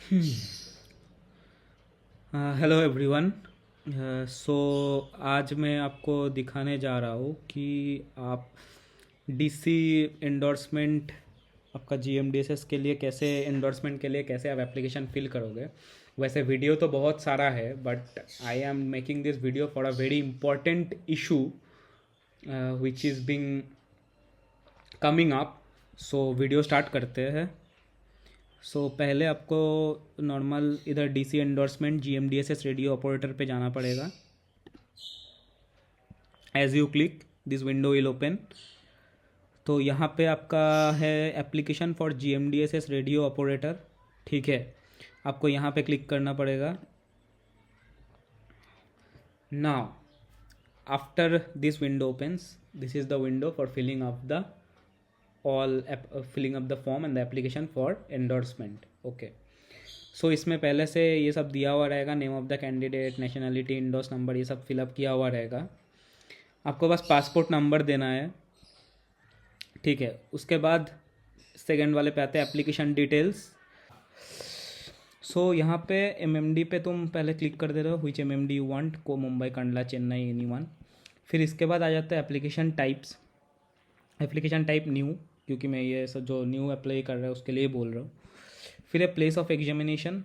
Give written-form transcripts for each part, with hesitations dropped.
Hello everyone. सो आज मैं आपको दिखाने जा रहा हूँ कि आप डीसी एंडोर्समेंट आपका जीएमडीएसएस के लिए कैसे एंडोर्समेंट के लिए कैसे आप एप्लीकेशन फिल करोगे। वैसे वीडियो तो बहुत सारा है but I am making this video for a very important issue which is being coming up. So video start करते हैं। पहले आपको नॉर्मल इधर DC endorsement GMDSS radio operator पे जाना पड़ेगा। As you click this window will open. तो यहाँ पे आपका है application for GMDSS radio operator. ठीक है, आपको यहाँ पे क्लिक करना पड़ेगा। Now after this window opens, this is the window for filling of the filling up the form and the application for endorsement. Okay, so इसमें पहले से ये सब दिया हुआ रहेगा, name of the candidate, nationality, endorse number, ये सब फिलअप किया हुआ रहेगा। आपको बस पासपोर्ट नंबर देना है। ठीक है, उसके बाद सेकंड वाले पे आते हैं एप्लीकेशन डिटेल्स। यहाँ पे एमएमडी पे तुम पहले क्लिक कर दे रहे हो, विच एमएमडी यू वांट, को मुंबई, कंडला, चेन्नई, एनीवन। फिर इसके बाद आ जाता है application types. Application type new, क्योंकि मैं ये सब जो न्यू अप्लाई कर रहा है उसके लिए बोल रहा हूँ। फिर है place of examination.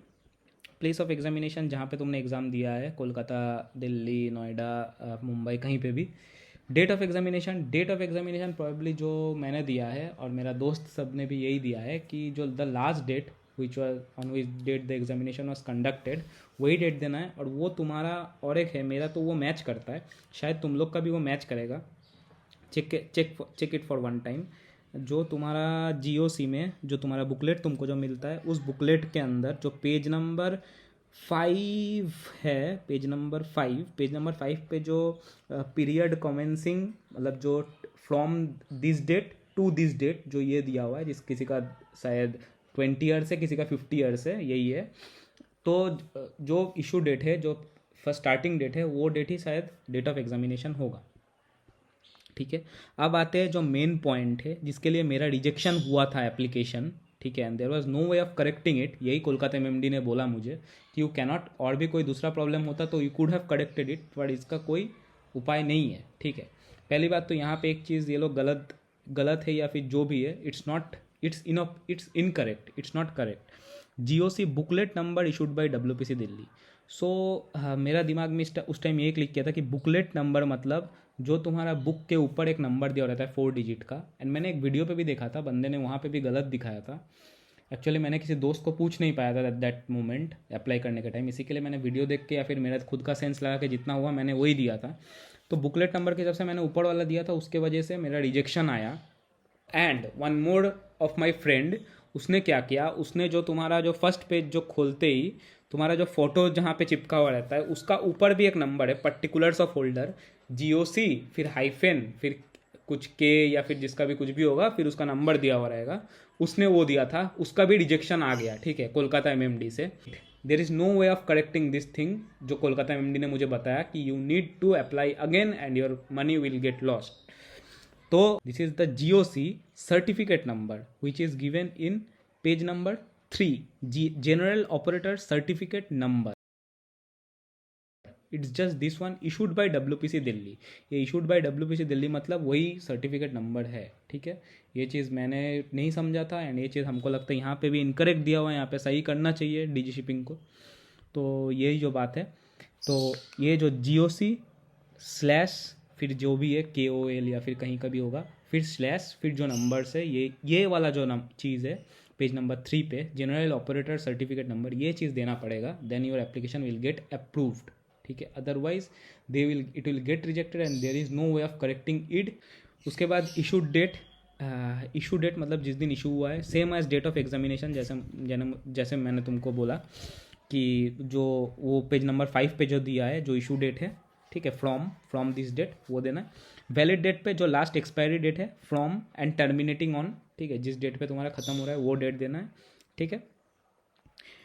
Place of examination जहाँ पे तुमने एग्ज़ाम दिया है, कोलकाता, दिल्ली, नोएडा, मुंबई, कहीं पे भी। Date of examination, date of examination probably जो मैंने दिया है और मेरा दोस्त सब ने भी यही दिया है कि जो the last date which was on which date the examination was conducted, वही डेट देना है। और वो तुम्हारा और एक है मेरा, तो वो मैच करता है, शायद तुम लोग का भी वो मैच करेगा। Check it for one time. जो तुम्हारा जीओसी में जो तुम्हारा बुकलेट तुमको जो मिलता है, उस बुकलेट के अंदर जो पेज नंबर 5 है, पेज नंबर 5 पे जो पीरियड कमेंसिंग, मतलब जो from this date to this date जो ये दिया हुआ है, जिस किसी का शायद 20 ईयर्स है, किसी का 50 ईयर्स है, यही है। तो जो इशू डेट है, जो फर्स्ट स्टार्टिंग डेट है, वो डेट ही शायद डेट ऑफ एग्जामिनेशन होगा। ठीक है, अब आते हैं जो मेन पॉइंट है जिसके लिए मेरा रिजेक्शन हुआ था एप्लीकेशन। ठीक है, and there was no way of correcting it. यही कोलकाता एमएमडी ने बोला मुझे कि यू कैनॉट, और भी कोई दूसरा प्रॉब्लम होता तो you could have corrected it, but इसका कोई उपाय नहीं है। ठीक है, पहली बात तो यहाँ पे एक चीज़ ये लोग गलत गलत है या फिर जो भी है, it's not, it's incorrect, it's not correct. GOC booklet number issued by WPC Delhi. मेरा दिमाग में उस टाइम ये क्लिक किया था कि बुकलेट नंबर मतलब जो तुम्हारा बुक के ऊपर एक नंबर दिया रहता है 4 डिजिट का। एंड मैंने एक वीडियो पे भी देखा था, बंदे ने वहाँ पे भी गलत दिखाया था। एक्चुअली मैंने किसी दोस्त को पूछ नहीं पाया था एट दैट मोमेंट अप्लाई करने के टाइम, इसी के लिए मैंने वीडियो देख के या फिर मेरा खुद का सेंस लगा के जितना हुआ मैंने वही दिया था। तो बुकलेट नंबर के जब से मैंने ऊपर वाला दिया था, उसके वजह से मेरा रिजेक्शन आया। And one more of my friend, उसने क्या किया, उसने जो तुम्हारा जो फर्स्ट पेज जो खोलते ही तुम्हारा जो फोटो जहाँ पे चिपका हुआ रहता है, उसका ऊपर भी एक नंबर है, पर्टिकुलर्स ऑफ होल्डर, जीओसी, फिर हाइफेन, फिर कुछ के या फिर जिसका भी कुछ भी होगा, फिर उसका नंबर दिया हुआ रहेगा। उसने वो दिया था, उसका भी रिजेक्शन आ गया। ठीक है, कोलकाता एमएमडी से। There is no way of correcting this thing, जो कोलकाता एमएमडी ने मुझे बताया कि you need to apply again and your money will get lost. तो this is the GOC certificate number which is given in page number 3, general operator certificate number. It's just this one issued by WPC Delhi. ये issued by WPC Delhi मतलब वही certificate number है। ठीक है, ये चीज़ मैंने नहीं समझा था एंड ये चीज़ हमको लगता है यहाँ पे भी इनकरेक्ट दिया हुआ है, यहाँ पे सही करना चाहिए डीजी शिपिंग को। तो यही जो बात है, तो ये जो जीओसी स्लैश फिर जो भी है KOL या फिर कहीं का भी होगा, फिर स्लैश, फिर जो नंबर्स है, ये वाला जो चीज़ है पेज नंबर 3 पे, जनरल ऑपरेटर सर्टिफिकेट नंबर, ये चीज़ देना पड़ेगा। Then your application will get approved. ठीक है, otherwise it will get rejected and there is no way of correcting it. उसके बाद इशू डेट, इशू डेट मतलब जिस दिन इशू हुआ है, same as date of examination, जैसे मैंने तुमको बोला कि जो वो पेज नंबर 5 पे जो दिया है, जो इशू डेट है, ठीक है, फ्रॉम दिस डेट, वो देना है। वैलिड डेट पे जो लास्ट एक्सपायरी डेट है, फ्रॉम एंड टर्मिनेटिंग ऑन, ठीक है, जिस डेट पे तुम्हारा खत्म हो रहा है वो डेट देना है। ठीक है,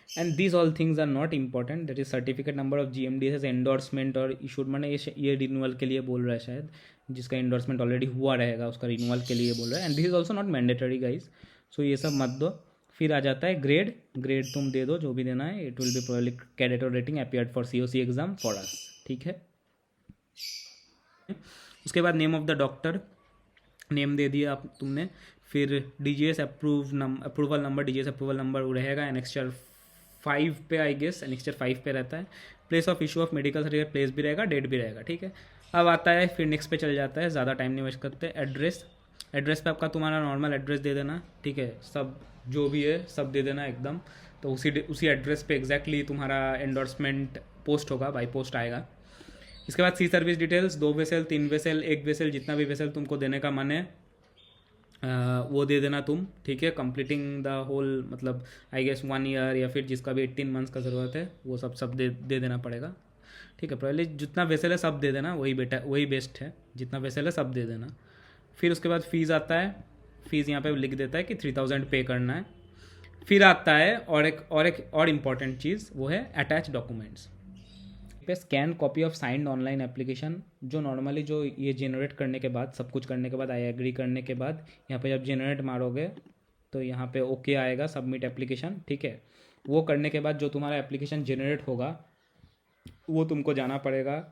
and these all things are not important, that is certificate number of GMDSS endorsement और इशूड, मैंने ये रिन्यूअल के लिए बोल रहा है शायद, जिसका एंडोर्समेंट ऑलरेडी हुआ रहेगा उसका रिन्यूअल के लिए बोल रहा है। And this is also not mandatory guys, so ये सब मत दो। फिर आ जाता है ग्रेड, ग्रेड तुम दे दो जो भी देना है, it will be probably cadet और rating appeared for COC exam for us, ठीक है। उसके बाद name of the doctor, name दे दिया आप तुमने, फिर DGS approval number, DGS approval number रहेगा एनेक्स्चर 5 पे, आई गेस एनेक्स्चर 5 पे रहता है। Place of issue of medical certificate, place भी रहेगा, डेट भी रहेगा, ठीक है। अब आता है फिर नेक्स्ट पे चल जाता है, ज़्यादा टाइम नहीं वेस्ट करते। एड्रेस, एड्रेस पे आपका तुम्हारा नॉर्मल एड्रेस दे देना, ठीक है, सब जो भी है सब दे देना एकदम। तो उसी एड्रेस पे एग्जैक्टली तुम्हारा एंडोर्समेंट पोस्ट होगा, बाई पोस्ट आएगा। इसके बाद sea service details, 2 vessel, 3 vessel, 1 vessel, जितना भी वेसल तुमको देने का मन है वो दे देना तुम, ठीक है। कंप्लीटिंग द होल मतलब आई गेस 1 ईयर या फिर जिसका भी 18 मंथ्स का ज़रूरत है वो सब दे देना पड़ेगा, ठीक है। पहले जितना वेसल है सब दे देना, वही बेस्ट है, जितना वेसल है सब दे देना। फिर उसके बाद फीस आता है, फीस यहाँ पे लिख देता है कि 3000 पे करना है। फिर आता है और इम्पॉर्टेंट चीज़, वो है अटैच डॉक्यूमेंट्स पे scan copy of signed online application. जो नॉर्मली जो ये जनरेट करने के बाद, सब कुछ करने के बाद, आई एग्री करने के बाद, यहाँ पे जब जनरेट मारोगे तो यहाँ पे ओके आएगा, सबमिट एप्लीकेशन, ठीक है। वो करने के बाद जो तुम्हारा एप्लीकेशन जनरेट होगा वो तुमको जाना पड़ेगा,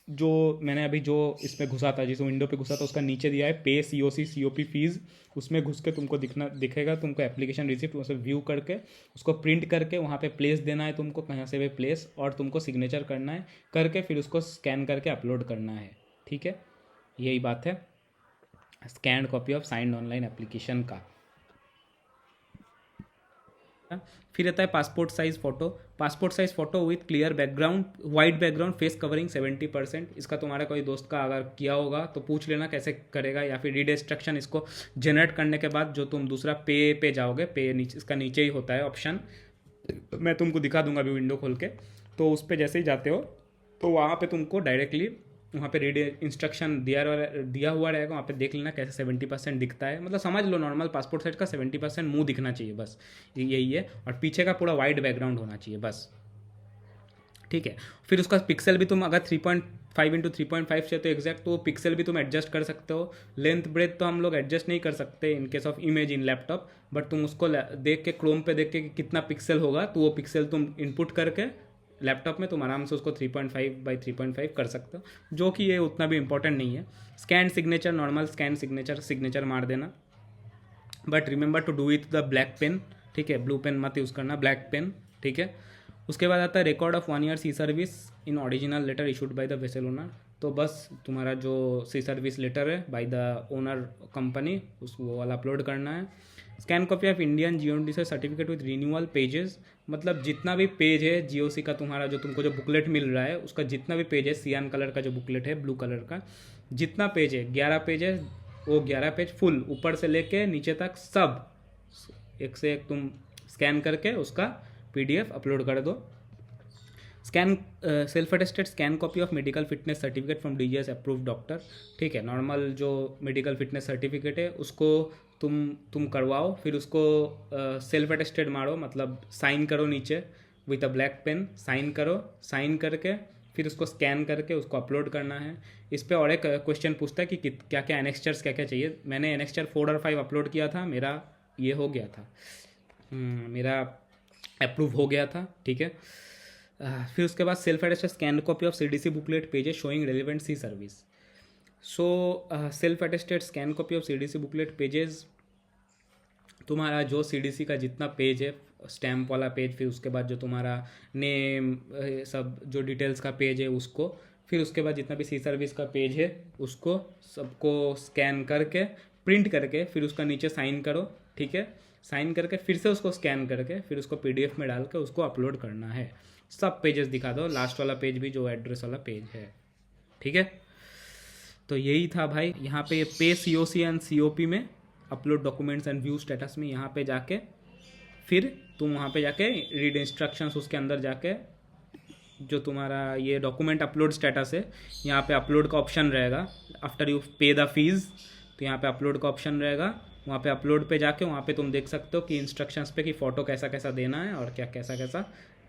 जो मैंने अभी जो इसमें घुसा था, जिस विंडो पे घुसा था उसका नीचे दिया है पे COC COP फीस, उसमें घुस के तुमको दिखेगा, तुमको एप्लीकेशन रिसिप्ट उसे व्यू करके उसको प्रिंट करके वहाँ पे प्लेस देना है तुमको, कहाँ से भी प्लेस, और तुमको सिग्नेचर करना है करके फिर उसको स्कैन करके अपलोड करना है, ठीक है। यही बात है scan copy of signed online application का। फिर आता है passport size photo, passport size photo with clear background, white background, face covering 70%। इसका तुम्हारा कोई दोस्त का अगर किया होगा तो पूछ लेना कैसे करेगा, या फिर रीड इंस्ट्रक्शन इसको जनरेट करने के बाद जो तुम दूसरा पे जाओगे, पे नीचे, इसका नीचे ही होता है ऑप्शन, मैं तुमको दिखा दूंगा अभी विंडो खोल के। तो उस पर जैसे ही जाते हो तो वहाँ पे तुमको डायरेक्टली वहाँ पे रीड इंस्ट्रक्शन दिया हुआ रहेगा, वहाँ पे देख लेना कैसे 70% दिखता है, मतलब समझ लो नॉर्मल पासपोर्ट साइज का 70% मुंह दिखना चाहिए, बस यही है। और पीछे का पूरा वाइट बैकग्राउंड होना चाहिए बस, ठीक है। फिर उसका पिक्सल भी तुम अगर 3.5 × 3.5 चाहिए तो एग्जैक्ट, तो पिक्सल भी तुम एडजस्ट कर सकते हो। लेंथ ब्रेथ तो हम लोग एडजस्ट नहीं कर सकते in case of image in laptop, but तुम उसको देख के क्रोम पे देख के कितना पिक्सल होगा तो वो पिक्सल तुम इनपुट करके लैपटॉप में तुम आराम से उसको 3.5 × 3.5 कर सकते हो, जो कि ये उतना भी इंपॉर्टेंट नहीं है। Scan signature, normal scan signature मार देना, but remember to do with the black pen, ठीक है, ब्लू पेन मत यूज़ करना, ब्लैक पेन, ठीक है। उसके बाद आता है record of 1 year sea service in original letter issued by the vessel owner. तो बस तुम्हारा जो सी सर्विस लेटर है बाय द ओनर कंपनी वो वाला अपलोड करना है। Scan copy of Indian GOC certificate with renewal pages, मतलब जितना भी पेज है GOC का तुम्हारा, जो तुमको जो बुकलेट मिल रहा है उसका जितना भी पेज है, सियान कलर का जो बुकलेट है, ब्लू कलर का जितना पेज है, 11 पेज है, वो 11 पेज फुल ऊपर से लेके नीचे तक सब एक से एक तुम स्कैन करके उसका PDF अपलोड कर दो। Scan self attested scan copy of medical fitness certificate from DGS approved doctor, ठीक है। नॉर्मल जो मेडिकल फिटनेस सर्टिफिकेट है उसको तुम करवाओ, फिर उसको सेल्फ अटेस्टेड मारो, मतलब साइन करो नीचे with a black pen, sign करो, साइन करके फिर उसको स्कैन करके उसको अपलोड करना है। इस पर और एक क्वेश्चन पूछता है कि क्या क्या एनेक्स्चर्स क्या क्या चाहिए। मैंने एनेक्स्चर 4 और 5 अपलोड किया था, मेरा ये हो गया था, मेरा अप्रूव हो गया था, ठीक है। फिर उसके बाद self attested scan copy of CDC booklet pages showing relevant sea service. So self attested scan copy of CDC booklet pages, तुम्हारा जो CDC का जितना पेज है, स्टैम्प वाला पेज, फिर उसके बाद जो तुम्हारा नेम सब जो डिटेल्स का पेज है उसको, फिर उसके बाद जितना भी सी सर्विस का पेज है उसको सबको स्कैन करके प्रिंट करके फिर उसका नीचे साइन करो, ठीक है। साइन करके फिर से उसको स्कैन करके फिर उसको PDF में डाल के उसको अपलोड करना है। सब पेजेस दिखा दो, लास्ट वाला पेज भी जो एड्रेस वाला पेज है, ठीक है। तो यही था भाई, यहाँ पे पे COC एंड COP में upload documents and view status में यहाँ पे जाके फिर तुम वहाँ पे जाके रीड इंस्ट्रक्शंस, उसके अंदर जाके जो तुम्हारा ये डॉक्यूमेंट अपलोड स्टेटस है यहाँ पे अपलोड का ऑप्शन रहेगा, आफ्टर यू पे द फीस, तो यहाँ पे अपलोड का ऑप्शन रहेगा, वहाँ पे अपलोड पे जाके वहाँ पे तुम देख सकते हो कि इंस्ट्रक्शंस पे कि फ़ोटो कैसा कैसा देना है और क्या कैसा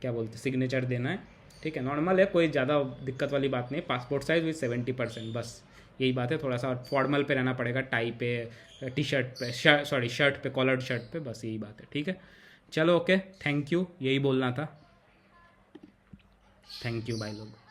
क्या बोलते सिग्नेचर देना है, ठीक है। नॉर्मल है, कोई ज़्यादा दिक्कत वाली बात नहीं, पासपोर्ट साइज विथ 70% बस यही बात है, थोड़ा सा फॉर्मल पे रहना पड़ेगा, टाई पे, टी शर्ट पे, शर्ट पे, कॉलर्ड शर्ट पे, बस यही बात है। ठीक है, चलो ओके, थैंक यू, यही बोलना था। थैंक यू, बाय लोग।